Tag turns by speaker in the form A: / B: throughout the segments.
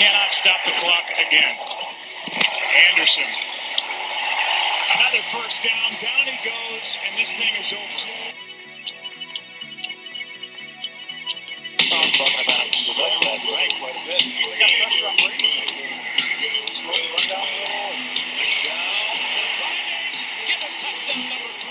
A: cannot stop the clock again. Anderson. Another first down. Down he goes, and this thing is over. Talking about him with us last night quite a bit. We got pressure on Brady. Slow the run down a little. Michelle to Friday. Give him touchdown number 3.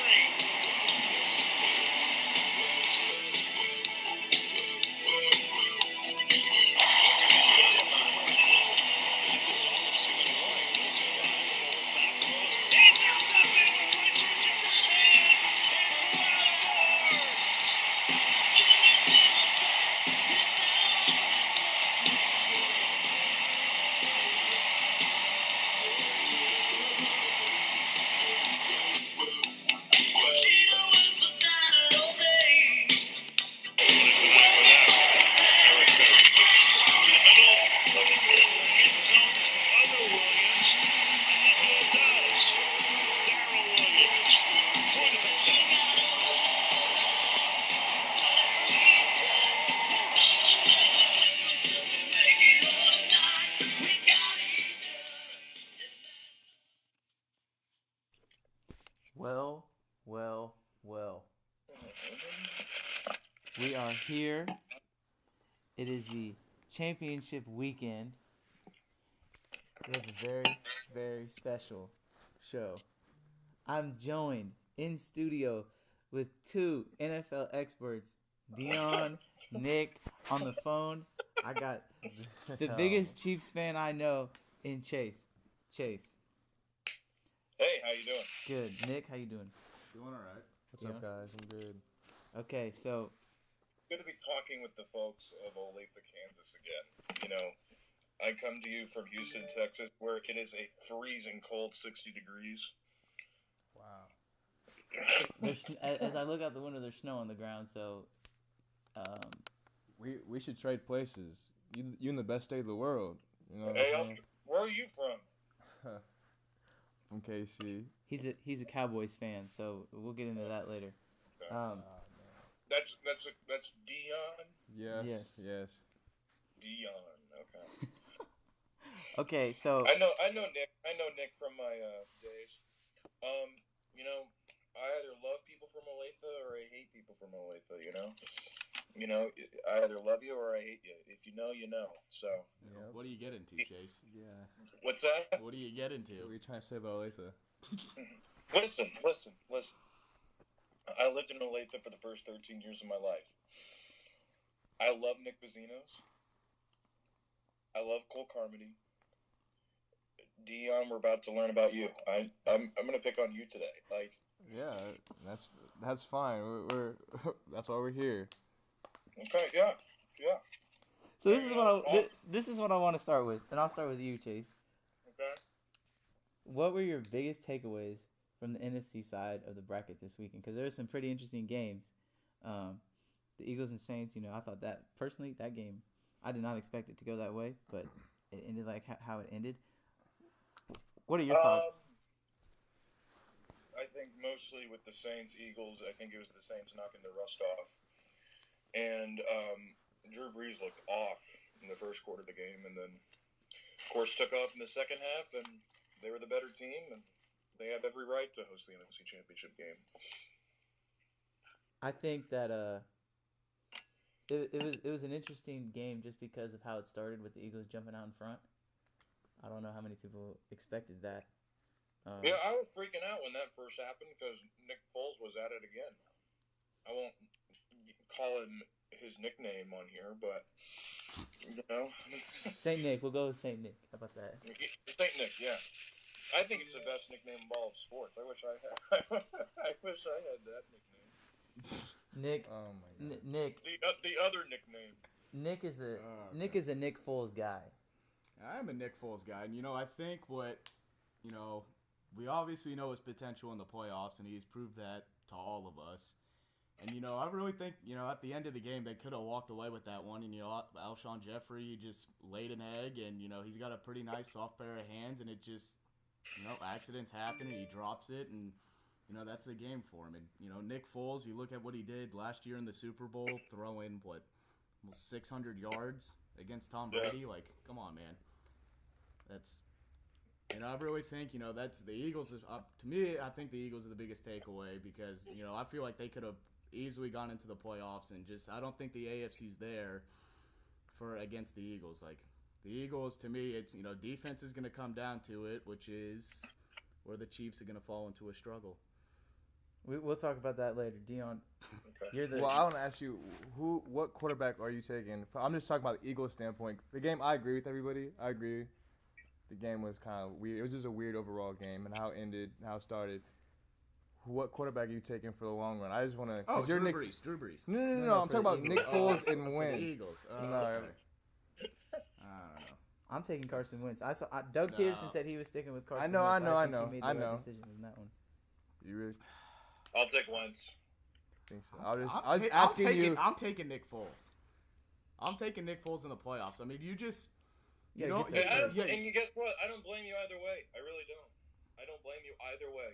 B: Well. We are here. It is the championship weekend. We have a very, very special show. I'm joined in studio with 2 NFL experts, Deion, Nick, on the phone. I got the biggest Chiefs fan I know in Chase. Chase.
C: Hey, how you doing?
B: Good. Nick, how you doing?
D: Doing all right.
E: What's up, guys? I'm good.
B: Okay, so
C: Good to be talking with the folks of Olathe, Kansas again. You know, I come to you from Houston, Texas, where it is a freezing cold 60 degrees.
E: Wow.
B: as I look out the window, there's snow on the ground, so
E: We should trade places. You in the best state of the world. You know.
C: Hey, where are you from?
E: From KC.
B: he's a Cowboys fan, so we'll get into that later.
C: That's Deion?
E: Yes.
C: Deion, okay.
B: Okay, so
C: I know Nick from my days. You know, I either love people from Olathe or I hate people from Olathe, you know? You know, I either love you or I hate you. If you know, you know. So.
D: Yep. What do you get into, Chase?
E: Yeah.
C: What's that?
D: What do you get into?
E: What are you trying to say about Olathe?
C: Listen. I lived in Olathe for the first 13 years of my life. I love Nick Bazzinos. I love Cole Carmody. Deion, we're about to learn about you. I'm gonna pick on you today. Like.
E: Yeah, that's fine. We're that's why we're here.
C: Okay. Yeah.
B: So this is what I want to start with, and I'll start with you, Chase.
C: Okay.
B: What were your biggest takeaways from the NFC side of the bracket this weekend? Because there were some pretty interesting games. The Eagles and Saints, you know, I thought that game, I did not expect it to go that way, but it ended like how it ended. What are your thoughts?
C: I think mostly with the Saints, Eagles, I think it was the Saints knocking the rust off. And Drew Brees looked off in the first quarter of the game, and then, of course, took off in the second half, and they were the better team, and they have every right to host the NFC Championship game.
B: I think that it was an interesting game just because of how it started with the Eagles jumping out in front. I don't know how many people expected that.
C: Yeah, I was freaking out when that first happened because Nick Foles was at it again. I won't call him his nickname on here, but, you know.
B: Saint Nick. We'll go with Saint Nick. How about that?
C: Saint Nick, yeah. I think it's the best nickname in all of sports. I wish I had. I wish I had that nickname.
B: Nick.
E: Oh my God.
B: Nick.
C: The other nickname.
B: Nick is a Nick Foles guy.
D: I'm a Nick Foles guy, and I think we obviously know his potential in the playoffs, and he's proved that to all of us. And I really think at the end of the game they could have walked away with that one. And Alshon Jeffrey just laid an egg, and he's got a pretty nice soft pair of hands, and it just accidents happen, and he drops it, and that's the game for him. And Nick Foles, you look at what he did last year in the Super Bowl, throwing almost 600 yards against Tom
C: Yeah.
D: Brady. Like, come on, man. That's, and I really think, that's the Eagles. To me, I think the Eagles are the biggest takeaway because, I feel like they could have easily gone into the playoffs and I don't think the AFC's there for against the Eagles. Like, the Eagles, to me, it's, defense is going to come down to it, which is where the Chiefs are going to fall into a struggle.
B: We'll talk about that later. Deion,
C: Okay.
B: you're the.
E: Well, I want to ask you, what quarterback are you taking? I'm just talking about the Eagles' standpoint. The game, I agree with everybody. I agree. The game was kind of weird. It was just a weird overall game, and how it ended, how it started. What quarterback are you taking for the long run? I just want to.
D: Oh,
E: Drew
D: Brees. Drew Brees.
E: No. I'm
B: for
E: talking
B: the
E: about
B: Eagles.
E: Nick Foles and
D: For the
E: wins.
D: Eagles.
E: No.
D: Okay. I don't know.
B: I'm taking Carson Wentz. Doug
D: No.
B: Peterson said he was sticking with Carson
E: know,
B: Wentz.
E: I
B: think
E: know,
B: He made the
E: I
B: right
E: know.
B: decision in that one.
E: You really
C: I'll take Wentz.
E: think so? I was asking you.
D: I'm taking Nick Foles. I'm taking Nick Foles in the playoffs. I mean, you just.
B: Yeah,
D: You know,
B: get that
C: And,
B: first.
C: and you guess what? I don't blame you either way. I really don't. I don't blame you either way.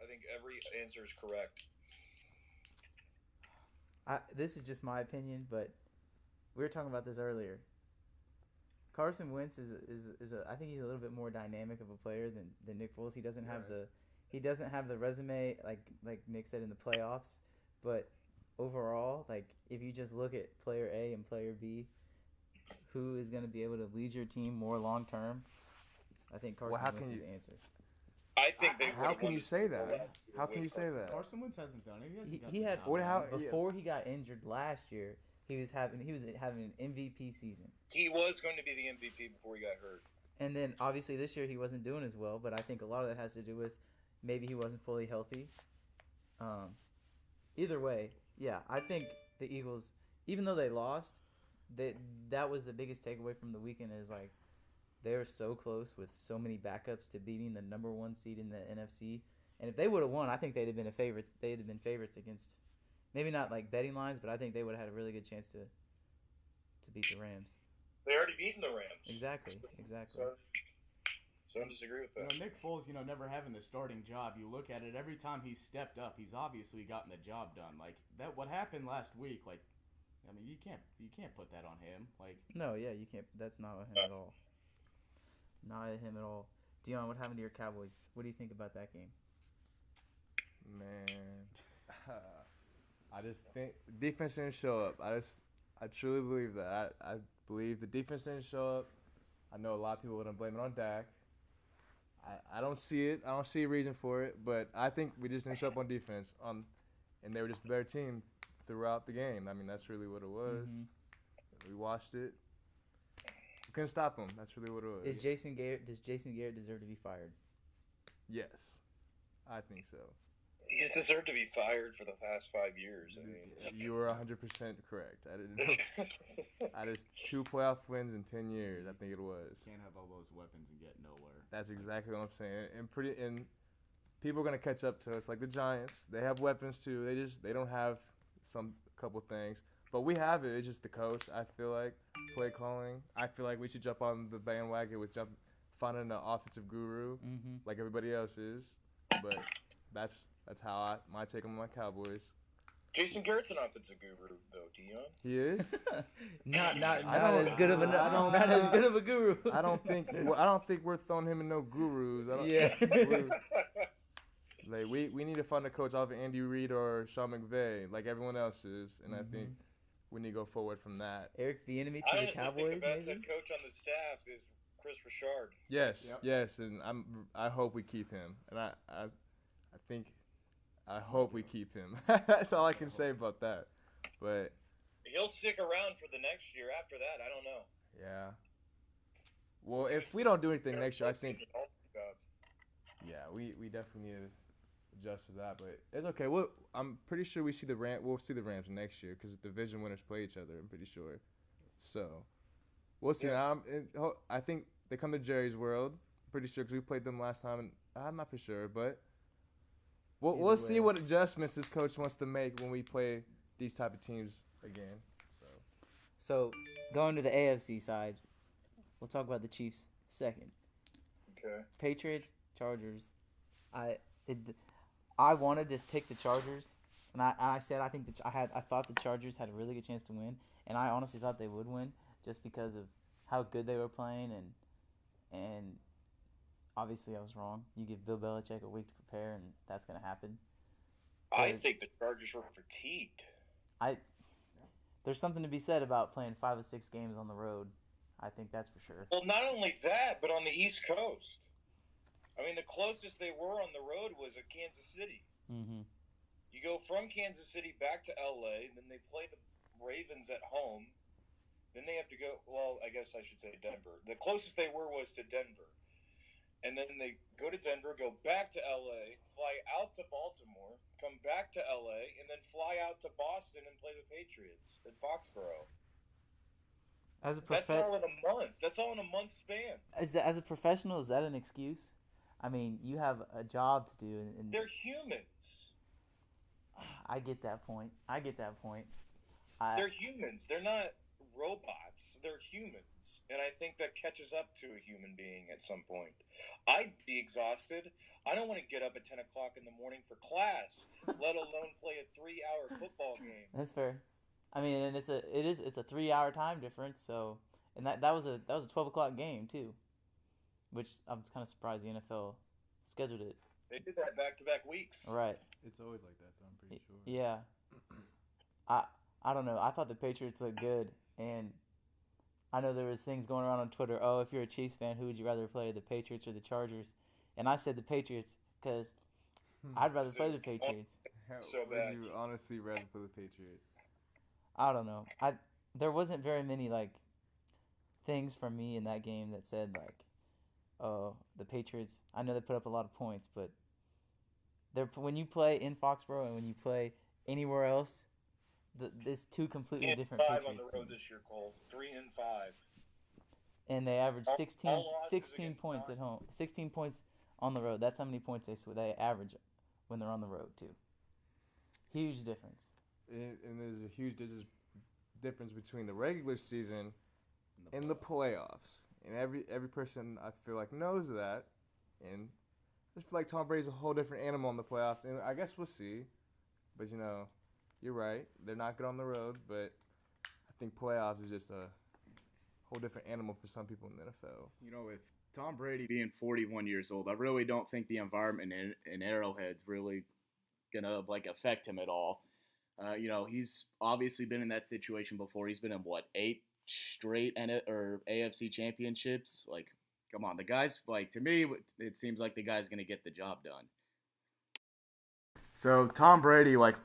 C: I think every answer is correct.
B: This is just my opinion, but we were talking about this earlier. Carson Wentz is I think he's a little bit more dynamic of a player than Nick Foles. He doesn't have the resume like Nick said in the playoffs, but overall, like if you just look at player A and player B, who is going to be able to lead your team more long term? I think Carson
E: how
B: Wentz
E: can
B: is
E: you-
B: the answer.
C: I think they.
E: How can you say that? How can you say that?
D: Carson Wentz hasn't done it. He hasn't got
B: He
D: the
B: had
D: job
E: What-
D: done.
E: how-
B: before he got injured last year. He was having an MVP season.
C: He was going to be the MVP before he got hurt.
B: And then obviously this year he wasn't doing as well, but I think a lot of that has to do with maybe he wasn't fully healthy. Either way, yeah, I think the Eagles, even though they lost, that was the biggest takeaway from the weekend is like they were so close with so many backups to beating the number 1 seed in the NFC. And if they would have won, I think they'd have been favorites against maybe not like betting lines, but I think they would have had a really good chance to beat the Rams.
C: They already beaten the Rams.
B: Exactly.
C: So I don't disagree with that.
D: Nick Foles, never having the starting job, you look at it, every time he's stepped up, he's obviously gotten the job done. Like that, what happened last week, like, I mean, you can't put that on him. Like,
B: No, yeah, you can't. That's not him at all. Not him at all. Deion, what happened to your Cowboys? What do you think about that game?
E: Man, I just think defense didn't show up. I truly believe that. I believe the defense didn't show up. I know a lot of people wouldn't blame it on Dak. I don't see it. I don't see a reason for it. But I think we just didn't show up on defense. And they were just a better team throughout the game. I mean, that's really what it was.
B: Mm-hmm.
E: We watched it. We couldn't stop them. That's really what it was.
B: Does Jason Garrett deserve to be fired?
E: Yes, I think so.
C: He's deserved to be fired for the past 5 years. I mean,
E: You were 100% correct. I didn't know. I just 2 playoff wins in 10 years. I think it was.
D: can't have all those weapons and get nowhere.
E: That's exactly what I'm saying. And people are gonna catch up to us. Like the Giants, they have weapons too. They don't have some couple things, but we have it. It's just the coach. I feel like play calling. I feel like we should jump on the bandwagon with finding an offensive guru like everybody else is. But that's how my take on my Cowboys.
C: Jason Garrett's an offensive guru, though, Deion.
E: He is.
B: Not
E: don't-
B: as good of a guru.
E: I don't think we're throwing him in no gurus.
B: Yeah.
E: Like we need to find a coach off of Andy Reid or Sean McVay, like everyone else is, and I think we need to go forward from that.
B: Eric, the enemy
C: I
B: to the
C: honestly
B: Cowboys,
C: think the best
B: maybe?
C: head coach on the staff is Chris Richard.
E: Yes,
D: Yep.
E: yes, and I hope we keep him, and I hope we keep him. That's all I can say about that. But
C: He'll stick around for the next year. After that, I don't know.
E: yeah, well, if we don't do anything next year, I think we definitely need to adjust to that. But it's okay. I'm pretty sure we'll see the Rams next year because the division winners play each other. I'm pretty sure. So we'll see.
C: Yeah.
E: I think they come to Jerry's World. I'm pretty sure because we played them last time, and I'm not for sure, but we'll
B: Either
E: see
B: way.
E: what adjustments this coach wants to make when we play these type of teams again.
B: So, going to the AFC side, we'll talk about the Chiefs second.
C: Okay.
B: Patriots, Chargers. I wanted to pick the Chargers, And I said I think I thought the Chargers had a really good chance to win, and I honestly thought they would win just because of how good they were playing, and obviously I was wrong. You give Bill Belichick a week to prepare, and that's going to happen.
C: I think the Chargers were fatigued.
B: There's something to be said about playing 5 or 6 games on the road. I think that's for sure.
C: Well, not only that, but on the East Coast. I mean, the closest they were on the road was at Kansas City.
B: Mm-hmm.
C: You go from Kansas City back to L.A., then they play the Ravens at home. Then they have to go, well, I guess I should say Denver. The closest they were was to Denver. And then they go to Denver, go back to L.A., fly out to Baltimore, come back to L.A., and then fly out to Boston and play the Patriots at Foxborough. That's all in a month. That's all in a month span.
B: As a professional, is that an excuse? I mean, you have a job to do. And
C: they're humans.
B: I get that point.
C: They're humans. They're not robots. They're humans. And I think that catches up to a human being at some point. I'd be exhausted. I don't want to get up at 10 o'clock in the morning for class, let alone play a 3-hour football game.
B: That's fair. I mean, and it's a 3-hour time difference. So, and that was a 12 o'clock game too, which I'm kind of surprised the NFL scheduled it.
C: They did that back-to-back weeks.
B: Right.
D: It's always like that, though, I'm pretty sure.
B: Yeah. I don't know. I thought the Patriots looked good, and I know there was things going around on Twitter. Oh, if you're a Chiefs fan, who would you rather play, the Patriots or the Chargers? And I said the Patriots because I'd rather play the Patriots.
C: So bad.
E: Would you honestly rather play the Patriots?
B: I don't know. There wasn't very many things from me in that game that said oh, the Patriots. I know they put up a lot of points, but when you play in Foxborough and when you play anywhere else, there's two completely different Patriots
C: on the road
B: teams.
C: This year, Cole. 3-5.
B: And they average 16 points
C: nine.
B: at home, 16 points on the road. That's how many points they average when they're on the road too. Huge difference.
E: And there's a huge difference between the regular season and the playoffs. And every person, I feel like, knows that. And I just feel like Tom Brady's a whole different animal in the playoffs. And I guess we'll see. But, you're right. They're not good on the road. But I think playoffs is just a whole different animal for some people in the NFL.
D: With Tom Brady being 41 years old, I really don't think the environment in Arrowhead's really going to, affect him at all. He's obviously been in that situation before. He's been in, 8 straight AFC championships? Come on. The guy's, to me, it seems like the guy's going to get the job done. So, Tom Brady, like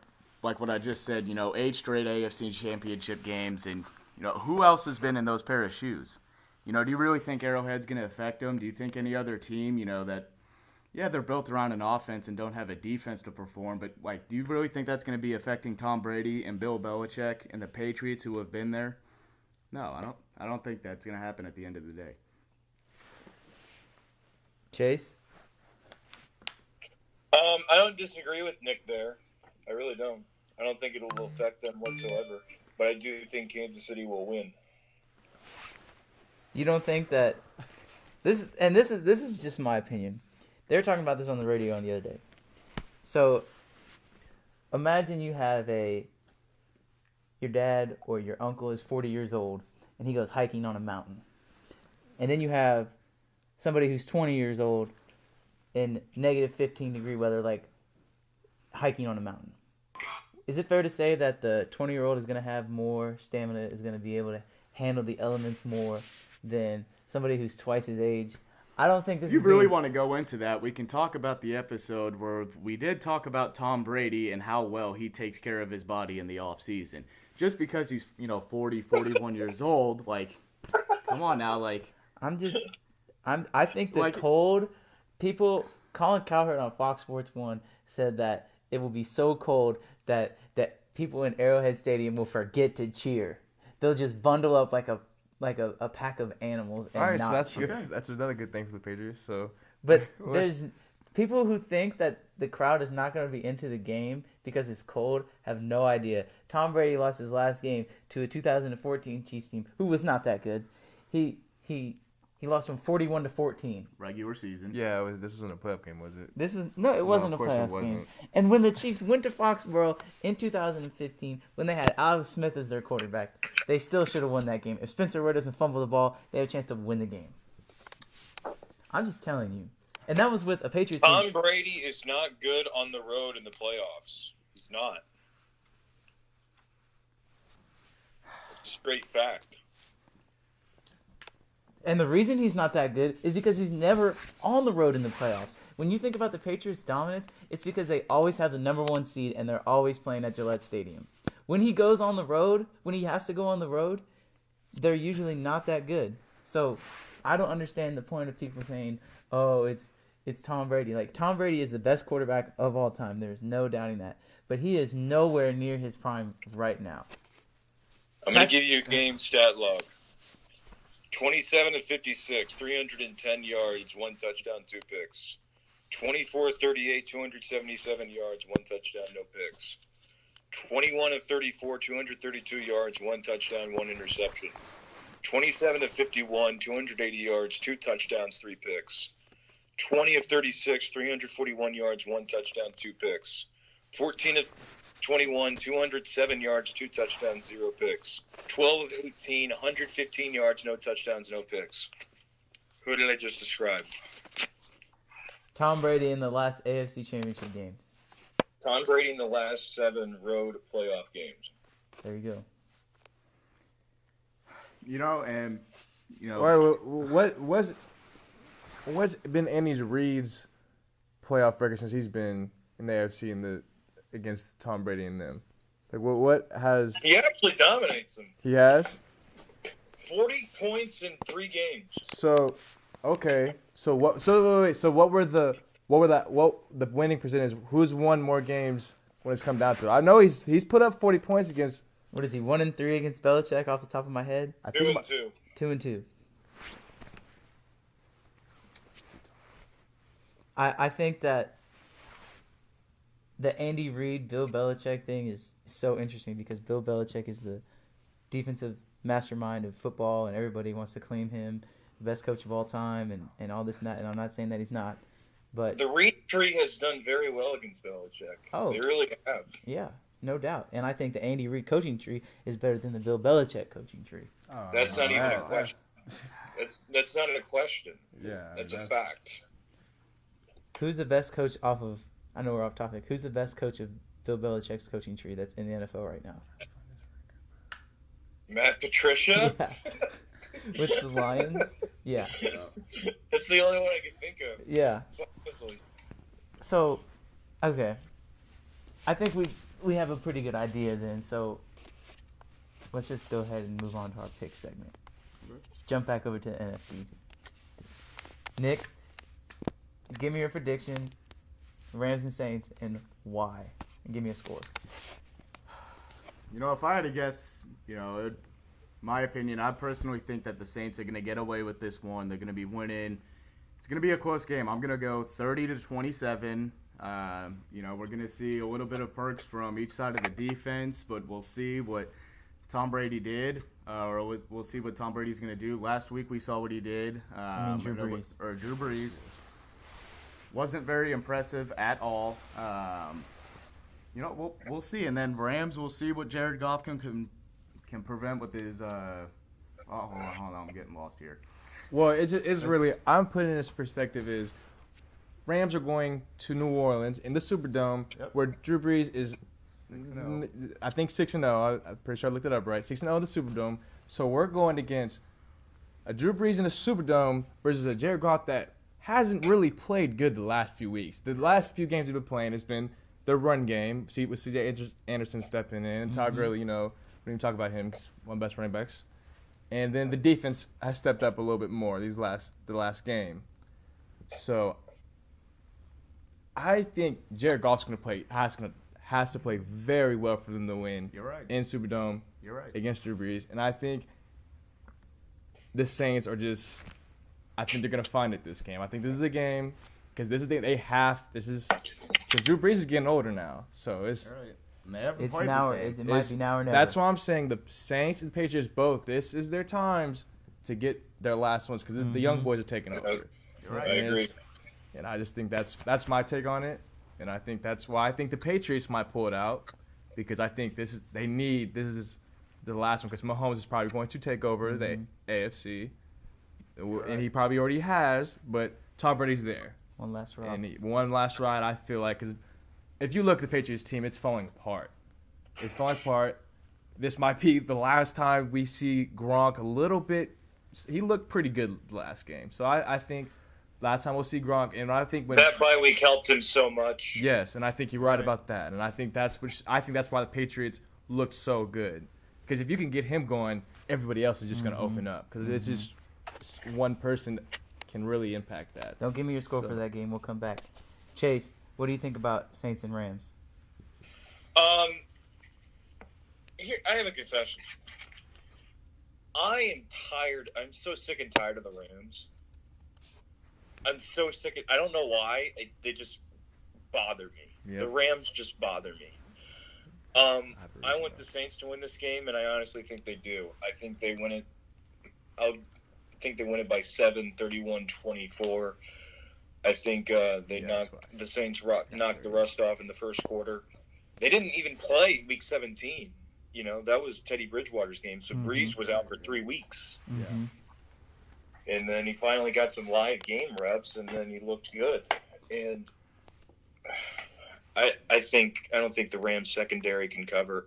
D: what I just said, 8 straight AFC championship games. And, who else has been in those pair of shoes? Do you really think Arrowhead's going to affect him? Do you think any other team, that... Yeah, they're built around an offense and don't have a defense to perform, but do you really think that's going to be affecting Tom Brady and Bill Belichick and the Patriots who have been there? No, I don't think that's going to happen at the end of the day.
B: Chase?
C: I don't disagree with Nick there. I really don't. I don't think it will affect them whatsoever, but I do think Kansas City will win.
B: You don't think that this is just my opinion. They were talking about this on the radio on the other day. So, imagine you have your dad or your uncle is 40 years old, and he goes hiking on a mountain. And then you have somebody who's 20 years old in negative 15-degree weather, hiking on a mountain. Is it fair to say that the 20-year-old is going to have more stamina, is going to be able to handle the elements more than somebody who's twice his age? I don't think this
D: If you really want to go into that, we can talk about the episode where we did talk about Tom Brady and how well he takes care of his body in the offseason. Just because he's, 40, 41 years old, come on now,
B: I think the cold, Colin Cowherd on Fox Sports 1 said that it will be so cold that people in Arrowhead Stadium will forget to cheer. They'll just bundle up like a pack of animals and
E: All right,
B: not
E: so that's
B: cheer.
E: good. That's another good thing for the Patriots. So,
B: But there's people who think that the crowd is not going to be into the game because it's cold have no idea. Tom Brady lost his last game to a 2014 Chiefs team who was not that good. He He lost from 41-14.
D: Regular season.
E: Yeah, this wasn't a playoff game, was it?
B: It wasn't a
E: of course it
B: playoff
E: wasn't.
B: game. And when the Chiefs went to Foxborough in 2015, when they had Alex Smith as their quarterback, they still should have won that game. If Spencer Ware doesn't fumble the ball, they have a chance to win the game. I'm just telling you. And that was with a Patriots team.
C: Tom Brady is not good on the road in the playoffs. He's not. It's a straight fact.
B: And the reason he's not that good is because he's never on the road in the playoffs. When you think about the Patriots' dominance, it's because they always have the number 1 seed and they're always playing at Gillette Stadium. When he goes on the road, when he has to go on the road, they're usually not that good. So I don't understand the point of people saying, "Oh, it's Tom Brady." Like, Tom Brady is the best quarterback of all time. There's no doubting that. But he is nowhere near his prime right now.
C: I'm going to give you a game stat log. 27-56, 310 yards, 1 touchdown, 2 picks. 24-38, 277 yards, 1 touchdown, no picks. 21-34, 232 yards, 1 touchdown, 1 interception. 27-51, 280 yards, 2 touchdowns, 3 picks. 20-36, 341 yards, 1 touchdown, 2 picks. 14-21, 207 yards, 2 touchdowns, 0 picks. 12-18, 115 yards, no touchdowns, no picks. Who did I just describe?
B: Tom Brady in the last AFC Championship games.
C: Tom Brady in the last 7 road playoff games.
B: There you go.
E: What's been Andy Reid's playoff record since he's been in the AFC against Tom Brady and them? Like, what has
C: He actually dominates them.
E: he has?
C: 40 points in 3 games.
E: So, okay. So what? So wait. So what the winning percentage? Who's won more games when it's come down to it? I know he's put up 40 points against.
B: What is he, 1-3 against Belichick off the top of my head?
E: I
C: 2
E: think
C: and 2.
B: 2-2. I think that the Andy Reid, Bill Belichick thing is so interesting because Bill Belichick is the defensive mastermind of football and everybody wants to claim him the best coach of all time and all this and that. And I'm not saying that he's not. But
C: The Reid tree has done very well against Belichick.
B: Oh.
C: They really have.
B: yeah, no doubt. And I think the Andy Reid coaching tree is better than the Bill Belichick coaching tree.
C: That's not even a question. That's not a question.
E: Yeah,
C: That's a fact.
B: Who's the best coach off of, I know we're off topic, who's the best coach of Bill Belichick's coaching tree that's in the NFL right now?
C: Matt Patricia?
B: Yeah. With the Lions? Yeah.
C: That's the only one I can think of.
B: Yeah.
C: Honestly.
B: So, okay. I think we have a pretty good idea then, so let's just go ahead and move on to our pick segment. Jump back over to the NFC. Nick, give me your prediction, Rams and Saints, and why. And give me a score.
D: If I had to guess, my opinion, I personally think that the Saints are going to get away with this one. They're going to be winning. It's going to be a close game. I'm going to go 30-27. We're going to see a little bit of perks from each side of the defense, but we'll see what Tom Brady did, or we'll see what Tom Brady's going to do. Last week we saw what he did.
B: Drew Brees.
D: Drew Brees. Wasn't very impressive at all. We'll see. And then Rams, we'll see what Jared Goff can prevent with his. Hold on, I'm getting lost here.
E: Well, it's really, I'm putting this perspective is Rams are going to New Orleans in the Superdome, where Drew Brees is,
D: 6-0.
E: I think 6-0. I'm pretty sure I looked it up right. 6-0 in the Superdome. So we're going against a Drew Brees in the Superdome versus a Jared Goff that hasn't really played good the last few weeks. The last few games he's been playing has been the run game. See, with C.J. Anderson stepping in, and Todd Gurley, we didn't even talk about him. He's one of the best running backs. And then the defense has stepped up a little bit more the last game. So I think Jared Goff's going to play has to play very well for them to win.
D: You're right.
E: In Superdome.
D: You're right.
E: Against Drew Brees, and I think the Saints are just. I think they're gonna find it this game. I think this is a game because because Drew Brees is getting older now, so it's.
D: Right.
B: It's now. It might be now or never.
E: That's why I'm saying the Saints and the Patriots both. This is their times to get their last ones because the young boys are taking over.
D: You're right.
C: I agree.
E: And I just think that's my take on it, and I think that's why I think the Patriots might pull it out because I think this is the last one because Mahomes is probably going to take over the AFC, and he probably already has, but Tom Brady's there.
B: One last ride.
E: And one last ride, I feel like, because if you look at the Patriots team, it's falling apart. It's falling apart. This might be the last time we see Gronk a little bit. He looked pretty good last game. So I think last time we'll see Gronk. And I think
C: That bye week helped him so much.
E: Yes, and I think you're right about that. And I think that's why the Patriots looked so good. Because if you can get him going, everybody else is just going to open up. Because it's just one person can really impact that.
B: Don't give me your score for that game. We'll come back. Chase, what do you think about Saints and Rams?
C: Here, I have a confession. I am tired. I'm so sick and tired of the Rams. I'm so sick. I don't know why. They just bother me.
E: Yep.
C: The Rams just bother me. I want the Saints to win this game, and I honestly think they do. I think they win it. I think they win it by 7, 31-24. I think the Saints knocked the rust off in the first quarter. They didn't even play Week 17. You know, that was Teddy Bridgewater's game. So Breeze was out for 3 weeks. And then he finally got some live game reps, and then he looked good. And I don't think the Rams secondary can cover.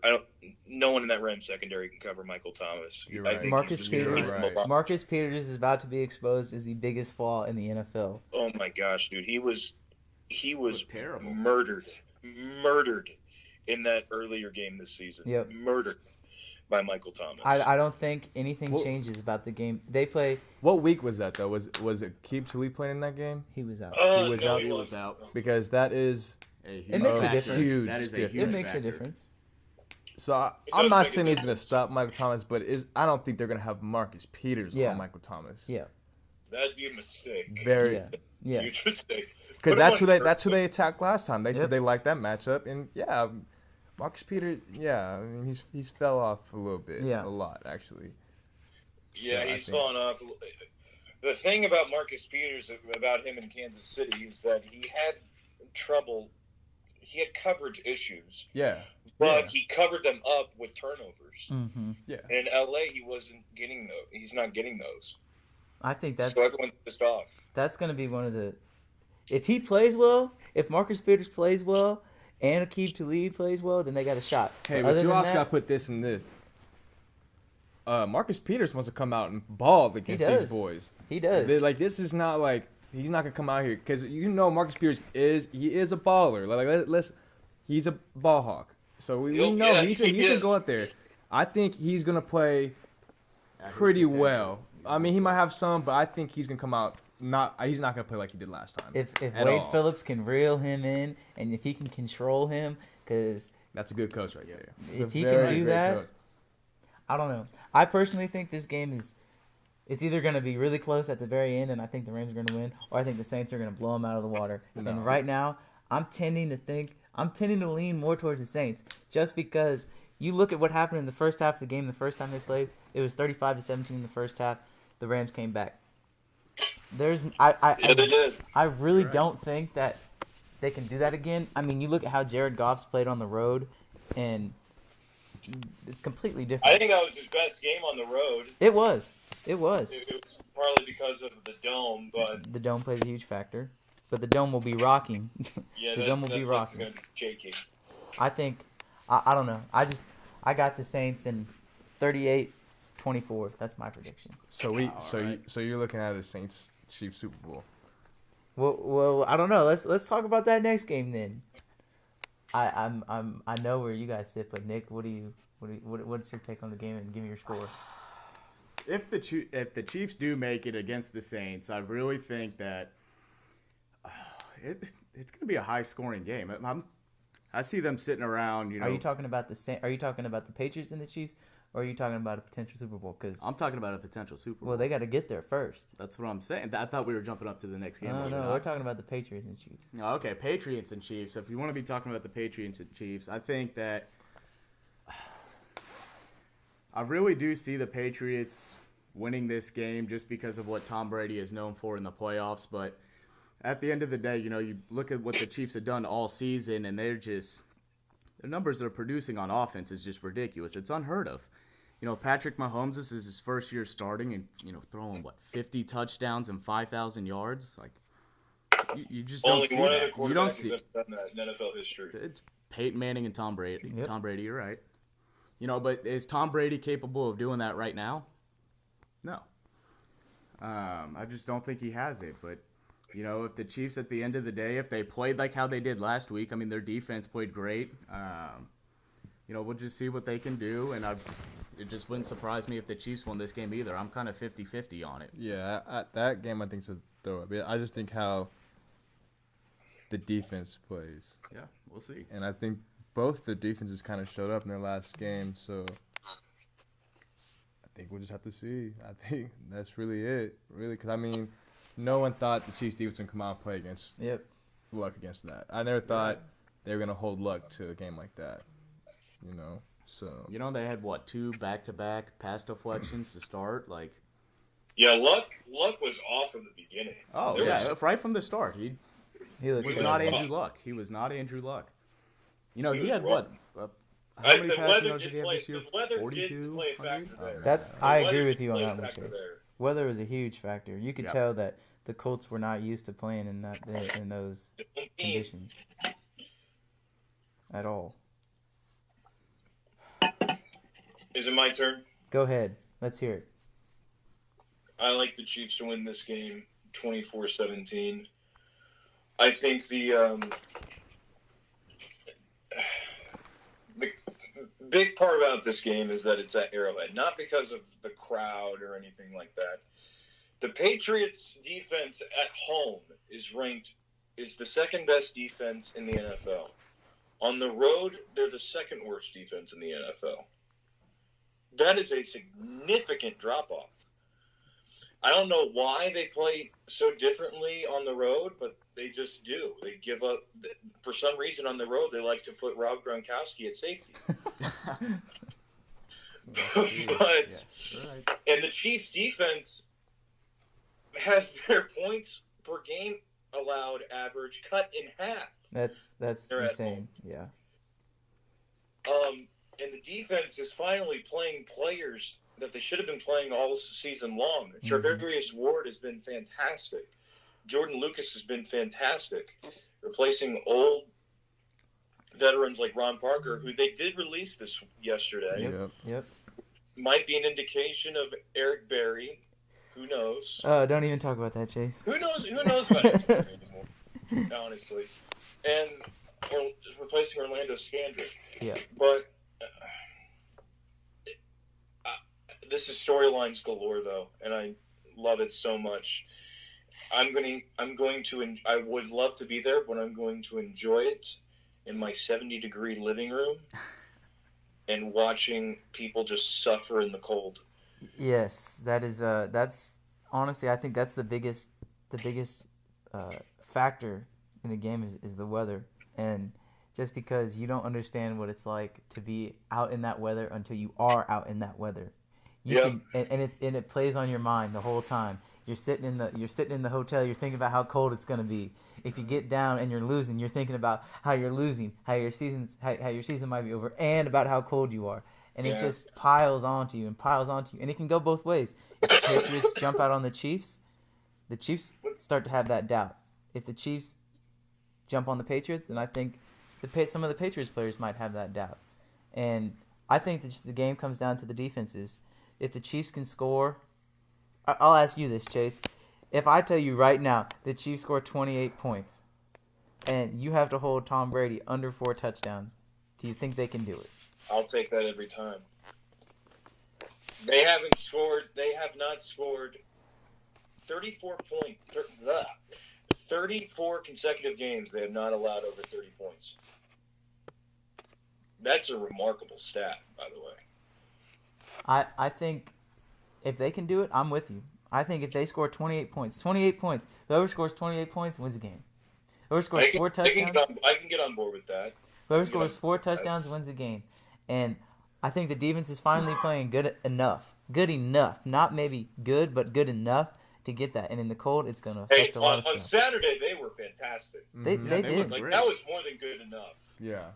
C: No one in that Rams secondary can cover Michael Thomas.
E: You're right.
C: I think
B: Marcus Peters is about to be exposed as the biggest flaw in the NFL.
C: Oh my gosh, dude, he was
D: terrible.
C: murdered in that earlier game this season.
B: Yep.
C: Murdered by Michael Thomas.
B: I don't think anything changes about the game. They play.
E: What week was that though? Was it Keep Talib playing in that game?
B: He was out.
D: He was out.
E: Because that is
B: It makes a difference.
E: huge
D: That is a
E: difference.
D: huge
B: It makes a
D: factor.
B: difference.
E: So I'm not saying he's going to stop Michael Thomas, but I don't think they're going to have Marcus Peters on Michael Thomas.
B: Yeah.
C: That'd be a mistake.
E: Very.
B: Yeah.
C: Huge mistake.
E: Because that's who they attacked last time. They said they liked that matchup, and Marcus Peters. Yeah, I mean he's fell off a little bit.
B: Yeah.
E: A lot actually.
C: Yeah,
E: So
C: he's fallen off. The thing about Marcus Peters, about him in Kansas City, is that he had trouble. He had coverage issues.
E: Yeah.
C: But he covered them up with turnovers.
B: Mm-hmm.
E: Yeah.
C: In LA, he wasn't getting those. He's not getting those.
B: I think that's
C: So everyone's pissed off.
B: That's going to be one of the. If he plays well, if Marcus Peters plays well, and Aqib Talib plays well, then they got a shot.
E: Hey, but you also got to put this in this. Marcus Peters wants to come out and ball against these boys.
B: He does.
E: This is not like he's not gonna come out here because Marcus Peters is a baller. He's a ball hawk. So we know he's gonna go out there. I think he's gonna play pretty well. I mean, he might have some, but I think he's gonna come out. He's not gonna play like he did last time.
B: If Wade Phillips can reel him in, and if he can control him, because
E: that's a good coach right there.
B: If he can do that, I don't know. I personally think this game it's either going to be really close at the very end, and I think the Rams are going to win, or I think the Saints are going to blow them out of the water. No. And right now, I'm tending to lean more towards the Saints, just because you look at what happened in the first half of the game. The first time they played, it was 35-17 in the first half. The Rams came back. They did. I really don't think that they can do that again. I mean, you look at how Jared Goff's played on the road, and it's completely different.
C: I think that was his best game on the road.
B: It was.
C: It was partly because of the dome, but
B: the dome plays a huge factor. But the dome will be rocking.
C: Yeah,
B: the dome will be rocking.
C: That's shaky.
B: I think. I don't know. I got the Saints in 38-24. That's my prediction.
E: So you're looking at a Saints Chiefs Super Bowl.
B: Well, I don't know. Let's talk about that next game then. I know where you guys sit, but Nick, what's your take on the game, and give me your score?
D: If the Chiefs do make it against the Saints, I really think that it's going to be a high scoring game. I see them sitting around.
B: Are you talking about the Patriots and the Chiefs, or are you talking about a potential Super Bowl? Because
D: I'm talking about a potential Super Bowl.
B: Well, they got to get there first.
D: That's what I'm saying. I thought we were jumping up to the next game.
B: No, we're talking about the Patriots and Chiefs.
D: Okay, Patriots and Chiefs. If you want to be talking about the Patriots and Chiefs, I think that I really do see the Patriots winning this game just because of what Tom Brady is known for in the playoffs. But at the end of the day, you look at what the Chiefs have done all season, and the numbers they're producing on offense is just ridiculous. It's unheard of. Patrick Mahomes, this is his first year starting and, throwing, 50 touchdowns and 5,000 yards? Like, you just don't see that.
C: Only one other
D: You
C: quarterback
D: don't
C: has
D: see
C: ever done that in NFL history.
D: It's Peyton Manning and Tom Brady.
B: Yep.
D: Tom Brady, you're right. But is Tom Brady capable of doing that right now? No. I just don't think he has it. But, if the Chiefs at the end of the day, if they played like how they did last week, I mean, their defense played great. We'll just see what they can do. And it just wouldn't surprise me if the Chiefs won this game either. I'm kind of 50-50 on it.
E: Yeah, that game I think is a throw-up. I just think how the defense plays.
D: Yeah, we'll see.
E: And I think both the defenses kind of showed up in their last game, so I think we'll just have to see. I think that's really it, really, because, I mean, no one thought the Chiefs defense would come out and play against Luck against that. I never thought they were going to hold Luck to a game like that, so.
D: They had, 2 back-to-back pass deflections to start, like.
C: Yeah, Luck was off from the beginning.
D: Oh, right from the start. He was not
C: rough.
D: Andrew Luck. He was not Andrew Luck. He had
C: rough.
D: how many
C: The
D: passing
C: weather
D: yards did he have this year?
C: the weather
D: 42?
C: did play a factor there.
B: I
C: The
B: agree
C: weather
B: with
C: did
B: you on
C: play a
B: that one,
C: factor
B: Chase.
C: there.
B: Weather was a huge factor. You could
D: Yep.
B: tell that the Colts were not used to playing in those conditions at all.
C: Is it my turn?
B: Go ahead. Let's hear it.
C: I like the Chiefs to win this game 24-17. I think the big part about this game is that it's at Arrowhead, not because of the crowd or anything like that. The Patriots' defense at home is the second best defense in the NFL. On the road, they're the second worst defense in the NFL. That is a significant drop-off. I don't know why they play so differently on the road, but they just do. They give up. For some reason on the road, they like to put Rob Gronkowski at safety. And the Chiefs' defense has their points per game allowed average cut in half.
B: That's insane. Yeah.
C: And the defense is finally playing players that they should have been playing all season long. Charvarius Ward has been fantastic. Jordan Lucas has been fantastic, replacing old veterans like Ron Parker, who they did release yesterday.
B: Yep.
C: Might be an indication of Eric Berry. Who knows?
B: Don't even talk about that, Chase.
C: Who knows about Eric Berry anymore? Honestly, and replacing Orlando Scandrick.
B: Yeah.
C: But this is storylines galore, though, and I love it so much. I would love to be there, but I'm going to enjoy it in my 70-degree living room and watching people just suffer in the cold.
B: Yes, that's honestly, I think that's the biggest factor in the game is the weather. And just because you don't understand what it's like to be out in that weather until you are out in that weather. It plays on your mind the whole time. You're sitting in the hotel, you're thinking about how cold it's gonna be. If you get down and you're losing, you're thinking about how you're losing, how your season might be over, and about how cold you are. And it just piles onto you. And it can go both ways. If the Patriots jump out on the Chiefs start to have that doubt. If the Chiefs jump on the Patriots, then I think some of the Patriots players might have that doubt. And I think that the game comes down to the defenses. If the Chiefs can score, I'll ask you this, Chase. If I tell you right now the Chiefs score 28 points and you have to hold Tom Brady under 4 touchdowns, do you think they can do it?
C: I'll take that every time. They have not scored 34 consecutive games. They have not allowed over 30 points. That's a remarkable stat, by the way.
B: I think if they can do it, I'm with you. I think if they score 28 points, whoever scores 28 points wins the game. Whoever scores 4 touchdowns.
C: I can get on board with that.
B: Whoever scores 4 touchdowns wins the game. And I think the defense is finally playing good enough. Good enough. Not maybe good, but good enough to get that. And in the cold, it's going to affect a lot of
C: on
B: stuff.
C: Saturday, they were fantastic.
B: They
D: Yeah, they
B: did.
D: looked
C: Like,
D: great.
C: that was more than good enough.
E: Yeah.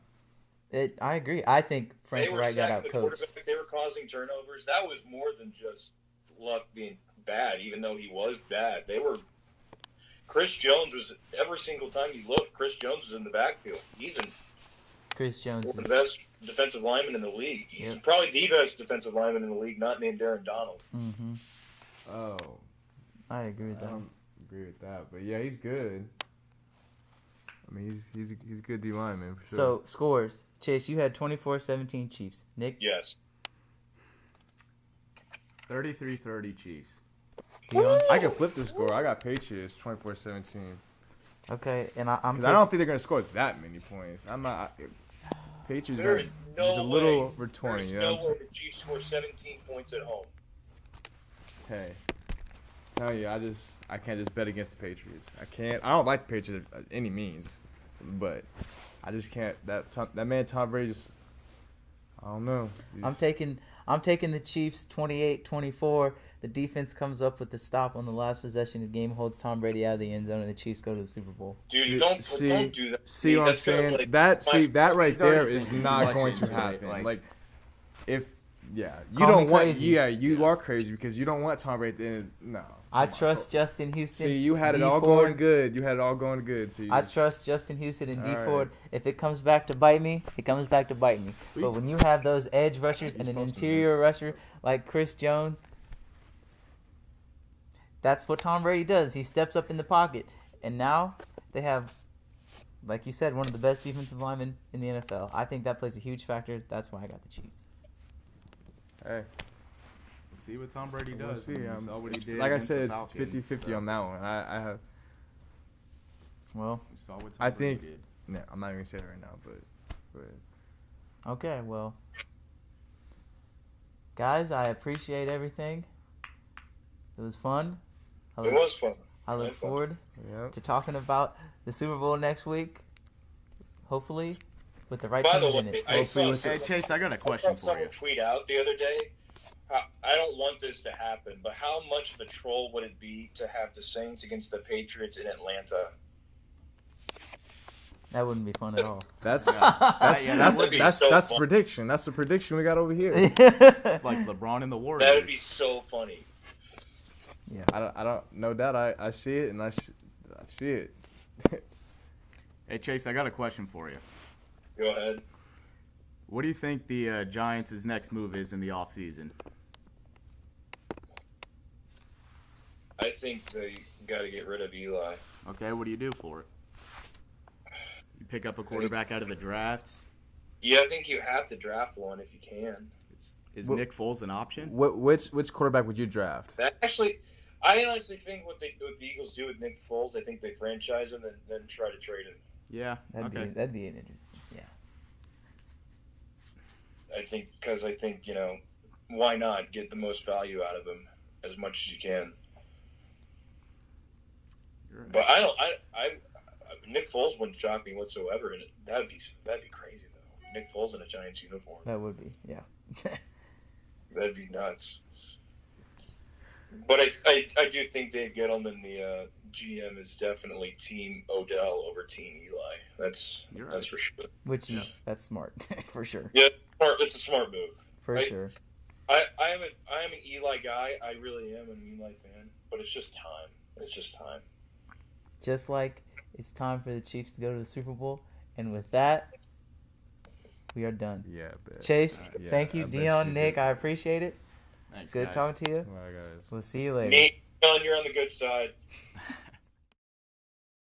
B: I agree. I think Frank
C: They were
B: Wright got
C: sacking the
B: out coached.
C: quarterback. They were causing turnovers. That was more than just Luck being bad, even though he was bad. Chris Jones was, every single time you look, Chris Jones was in the backfield. He's
B: Chris Jones
C: one of
B: is.
C: the best defensive linemen in the league. He's
B: Yep.
C: probably the best defensive lineman in the league, not named Aaron Donald.
B: Mm-hmm.
E: Oh,
B: I agree with
E: I
B: that.
E: don't agree with that, but yeah, he's good. I mean, he's a good D lineman for sure.
B: So, scores. Chase, you had 24-17 Chiefs. Nick?
C: Yes.
D: 33-30 Chiefs.
B: Deion?
E: I can flip the score. I got Patriots 24-17.
B: Okay, and I'm
E: Because I don't think they're gonna score that many points. I'm not. Patriots
C: There
E: are
C: is
E: just
C: no
E: a little
C: way.
E: over 20.
C: There's
E: You know
C: no
E: what I'm saying?
C: way the Chiefs score 17 points at home.
E: Hey, tell you, I can't just bet against the Patriots. I can't. I don't like the Patriots at any means, but I just can't. That man Tom Brady just. I don't know.
B: I'm taking the Chiefs 28-24. The defense comes up with the stop on the last possession. The game holds Tom Brady out of the end zone, and the Chiefs go to the Super Bowl.
C: Dude, don't do that.
E: See what I'm
C: That's gonna,
E: saying?
C: like,
E: that right
D: He's already
E: there is
D: thinking too
E: not
D: much
E: going to
D: into it,
E: happen.
D: like-
E: If you
B: Call me
E: don't want,
B: crazy.
E: you are crazy because you don't want Tom Brady. No,
B: I
E: come on.
B: trust Justin Houston.
E: See, you had it
B: D
E: all
B: Ford.
E: going good. You had it all going good. So you
B: I
E: just-
B: trust Justin Houston and D
E: All right.
B: Ford. If it comes back to bite me, it comes back to bite me.
D: We-
B: But when you have those edge rushers and
D: He's
B: an
D: supposed to
B: interior rusher like Chris Jones, that's what Tom Brady does. He steps up in the pocket. And now they have, like you said, one of the best defensive linemen in the NFL. I think that plays a huge factor. That's why I got the Chiefs.
E: Hey,
D: We'll see what Tom Brady
E: we'll
D: does.
E: see.
D: I mean, we saw what he did
E: like I
D: against the
E: said, it's
D: Falcons,
E: 50-50
D: so
E: on that one. I have.
B: Well,
D: we saw what Tom
E: I
D: Brady
E: think-
D: did.
E: No, I'm not even gonna say it right now, but
B: okay, well. Guys, I appreciate everything. It was fun.
C: It was fun.
B: I look
C: Had fun.
B: forward
E: yeah.
B: to talking about the Super Bowl next week. Hopefully, with the right
C: By the
B: teams in
C: way,
B: it.
C: I saw
D: Hey,
C: some-
D: Chase, I got a
C: I
D: question
C: saw
D: for you.
C: someone tweet out the other day. I don't want this to happen, but how much of a troll would it be to have the Saints against the Patriots in Atlanta?
B: That wouldn't be fun at all.
E: That's
D: Yeah.
E: that's
D: Yeah, that
E: that's
C: would be
E: that's
C: so
E: that's
C: fun.
E: prediction. That's the prediction we got over here.
D: It's like LeBron and the Warriors.
C: That would be so funny.
E: I don't no doubt. I see it and I see it.
D: Hey, Chase, I got a question for you.
C: Go ahead.
D: What do you think the Giants' next move is in the offseason?
C: I think they got to get rid of Eli.
D: Okay, what do you do for it? You pick up a quarterback out of the draft?
C: Yeah, I think you have to draft one if you can.
D: Is
E: Well-
D: Nick Foles an option?
E: Which quarterback would you draft?
C: I honestly think what the Eagles do with Nick Foles, I think they franchise him and then try to trade him.
D: Yeah, okay.
B: That'd be an interesting. Yeah.
C: I think why not get the most value out of him as much as you can.
D: You're right.
C: But Nick Foles wouldn't shock me whatsoever, and that'd be crazy though. Nick Foles in a Giants uniform,
B: That would be. Yeah.
C: that'd be nuts. But I do think Dave Gettleman, the GM, is definitely Team Odell over Team Eli. That's
D: You're right.
C: that's for sure.
B: Which is that's smart for sure.
C: Yeah, it's a smart move.
B: For
C: Right.
B: sure.
C: I am an Eli guy. I really am an Eli fan. But it's just time. It's just time.
B: Just like it's time for the Chiefs to go to the Super Bowl, and with that, we are done.
E: Yeah, bet.
B: Chase,
E: Yeah,
B: thank you,
E: I bet
B: Dion,
E: you
B: Nick.
E: did.
B: I appreciate it.
D: Thanks,
B: Good
D: guys.
B: talking to you.
E: All right, guys.
B: We'll see you later.
C: Nate, John, you're on the good side.